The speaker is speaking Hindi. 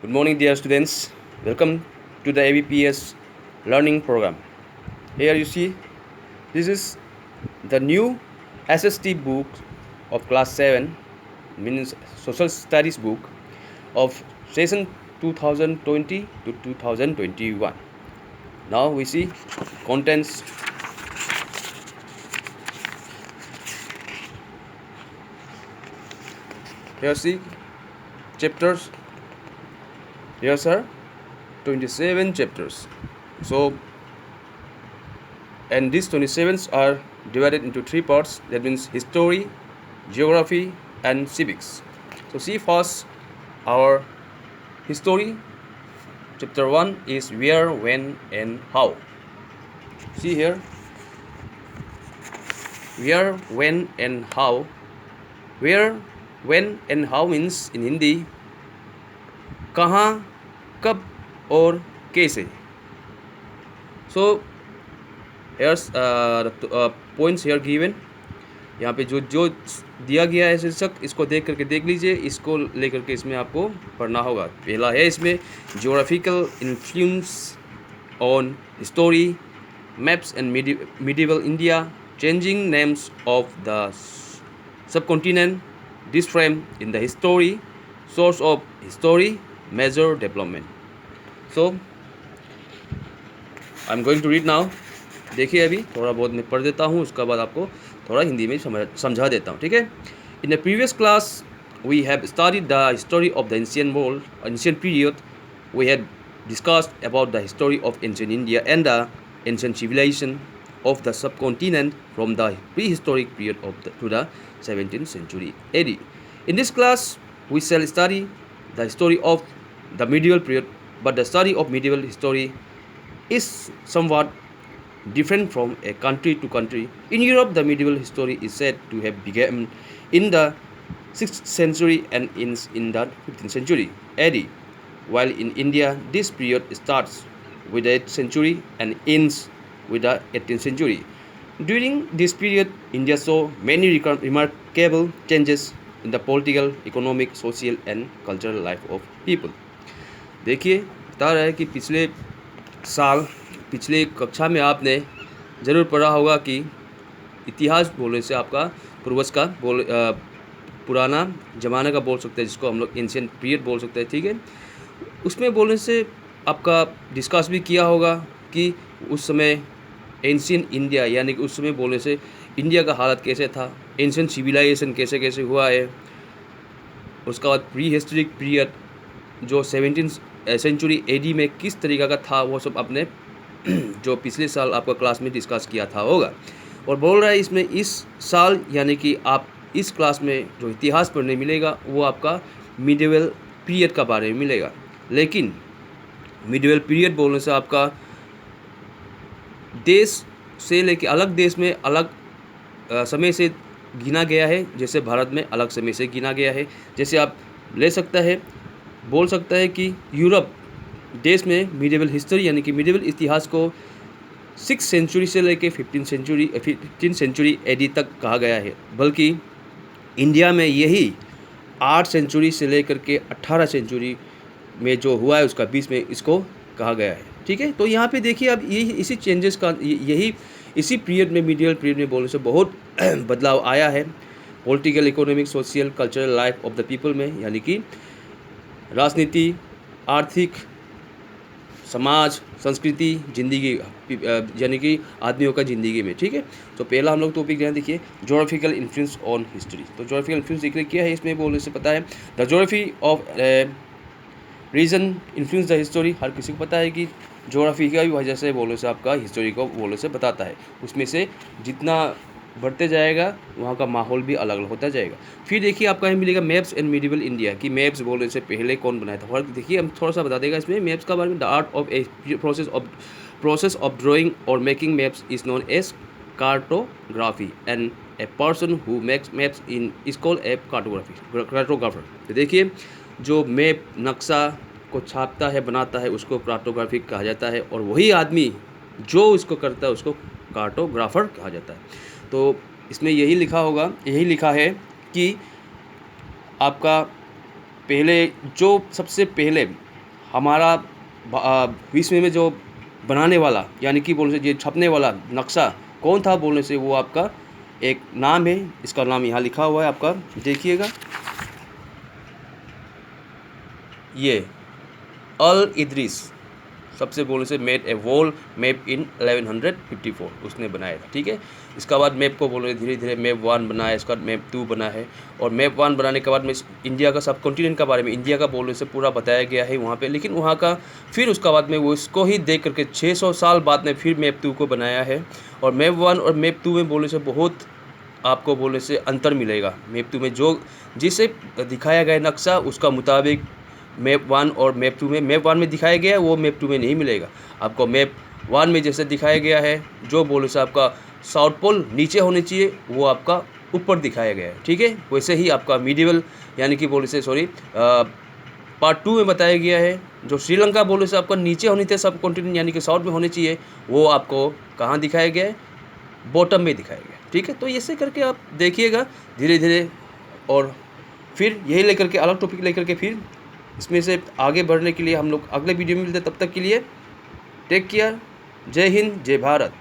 Good morning, dear students. Welcome to the ABPS learning program. Here you see, this is the new SST book of class 7, means social studies book of session 2020 to 2021. Now we see contents. Here see chapters. Here are 27 chapters. So, and these 27s are divided into three parts. That means history, geography, and civics. So see first our history. Chapter 1 is where, when, and how. See here, where, when, and how. Where, when, and how means in Hindi कहाँ, कब और कैसे. So here's the points here given. यहाँ पे जो जो दिया गया है शीर्षक, इसको देख करके देख लीजिए, इसको लेकर के इसमें आपको पढ़ना होगा. पहला है इसमें geographical influence on history, maps and medieval India, changing names of the subcontinent, this frame in the history, source of history, major development. So I am going to read now. देखिए अभी थोड़ा बहुत मैं पढ़ देता हूँ, उसके बाद आपको थोड़ा हिंदी में समझा देता हूँ. ठीक है. In the previous class we have studied the history of the ancient world, ancient period. We had discussed about the history of ancient India and the ancient civilization of the subcontinent from the prehistoric period to the 17th century AD. In this class, we shall study the history of the medieval period, but the study of medieval history is somewhat different from a country to country. In Europe, the medieval history is said to have begun in the 6th century and in the 15th century AD, while in India, this period starts with the 8th century and ends with the 18th century. During this period, India saw many remarkable changes in the political, economic, social and cultural life of people. देखिए बता रहा है कि पिछले कक्षा में आपने ज़रूर पढ़ा होगा कि इतिहास बोलने से आपका पूर्वज का पुराना ज़माने का बोल सकते हैं, जिसको हम लोग एंशिएंट पीरियड बोल सकते हैं. ठीक है. उसमें बोलने से आपका डिस्कस भी किया होगा कि उस समय एंशिएंट इंडिया, यानी कि उस समय बोलने से इंडिया का हालत कैसे था, एंशिएंट सिविलाइजेशन कैसे कैसे हुआ है. उसके बाद प्री हिस्टोरिक पीरियड जो 17th सेंचुरी एडी में किस तरीक़ा का था, वो सब आपने जो पिछले साल आपका क्लास में डिस्कस किया था होगा. और बोल रहा है इसमें इस साल, यानी कि आप इस क्लास में जो इतिहास पढ़ने मिलेगा वो आपका मिडिवल पीरियड का बारे में मिलेगा. लेकिन मिडिवल पीरियड बोलने से आपका देश से लेके अलग देश में अलग समय से गिना गया है. जैसे भारत में अलग समय से गिना गया है. जैसे आप बोल सकता है कि यूरोप देश में मिडिवल हिस्ट्री, यानी कि मिडिवल इतिहास को 6th सेंचुरी से लेके 15th सेंचुरी एडी तक कहा गया है. बल्कि इंडिया में यही 8 सेंचुरी से लेकर के 18 सेंचुरी में जो हुआ है उसका बीच में इसको कहा गया है. ठीक है. तो यहाँ पे देखिए अब इसी चेंजेस का इसी पीरियड में, मिडिवल पीरियड में बोलने से बहुत बदलाव आया है political, economic, social, cultural life of the people में, यानी कि राजनीति, आर्थिक, समाज, संस्कृति, ज़िंदगी, यानी कि आदमियों का ज़िंदगी में. ठीक है. तो पहला हम लोग टॉपिक यहाँ देखिए ज्योग्राफिकल इन्फ्लुएंस ऑन हिस्ट्री. तो ज्योग्राफिकल इन्फ्लुएंस देखिए क्या है, इसमें बोलने से पता है the geography of region influence the history. हर किसी को पता है कि ज्योग्राफी का भी वजह से बोलने से आपका हिस्टोरी को बोलने से बताता है. उसमें से जितना बढ़ते जाएगा वहाँ का माहौल भी अलग अलग होता जाएगा. फिर देखिए आपका यहाँ मिलेगा मैप्स एंड मिडिवल इंडिया, कि मैप्स बोलने से पहले कौन बनाया था. और देखिए हम थोड़ा सा बता देगा इसमें मैप्स का बारे में. The art of a process of drawing और making maps is known as cartography and a person who makes maps is called a cartographer. तो देखिए जो मैप, नक्शा को छापता है, बनाता है, उसको कार्टोग्राफी कहा जाता है. और वही आदमी जो इसको करता है उसको कार्टोग्राफर कहा जाता है. तो इसमें यही लिखा है कि आपका पहले जो सबसे पहले हमारा विश्व में जो बनाने वाला यानी कि बोलने से ये छपने वाला नक्शा कौन था बोलने से वो आपका एक नाम है, इसका नाम यहाँ लिखा हुआ है आपका, देखिएगा, ये अल इदरीस सबसे बोलने से मेड ए वॉल मैप इन 1154 उसने बनाया था। ठीक है, इसका बाद मैप को बोलने धीरे धीरे मैप 1 बना है, इसका मैप 2 बना है, और मैप 1 बनाने के बाद में इंडिया का सब कॉन्टिनेंट का बारे में इंडिया का बोलने से पूरा बताया गया है वहाँ पे। लेकिन वहाँ का फिर उसका बाद में वो इसको ही देख करके 600 साल बाद में फिर मैप 2 को बनाया है। और मैप 1 और मैप 2 में बोलने से बहुत आपको बोलने से अंतर मिलेगा। मैप 2 में जो जिसे दिखाया गया नक्शा उसका मुताबिक मैप 1 और मैप 2 में, मैप 1 में दिखाया गया है वो मैप 2 में नहीं मिलेगा आपको। मैप 1 में जैसे दिखाया गया है जो बोले से आपका साउथ पोल नीचे होनी चाहिए वो आपका ऊपर दिखाया गया है। ठीक है, वैसे ही आपका मिडिवल यानी कि बोले से पार्ट 2 में बताया गया है जो श्रीलंका बोले से आपका नीचे होनी चाहिए सब कॉन्टिनेंट यानी कि साउथ में होने चाहिए, वो आपको कहाँ दिखाया गया है, बॉटम में दिखाया गया है। ठीक है, तो ऐसे करके आप देखिएगा धीरे धीरे, और फिर यही लेकर के अलग टॉपिक लेकर के फिर इसमें से आगे बढ़ने के लिए हम लोग अगले वीडियो में मिलते हैं। तब तक के लिए टेक केयर, जय हिंद, जय भारत।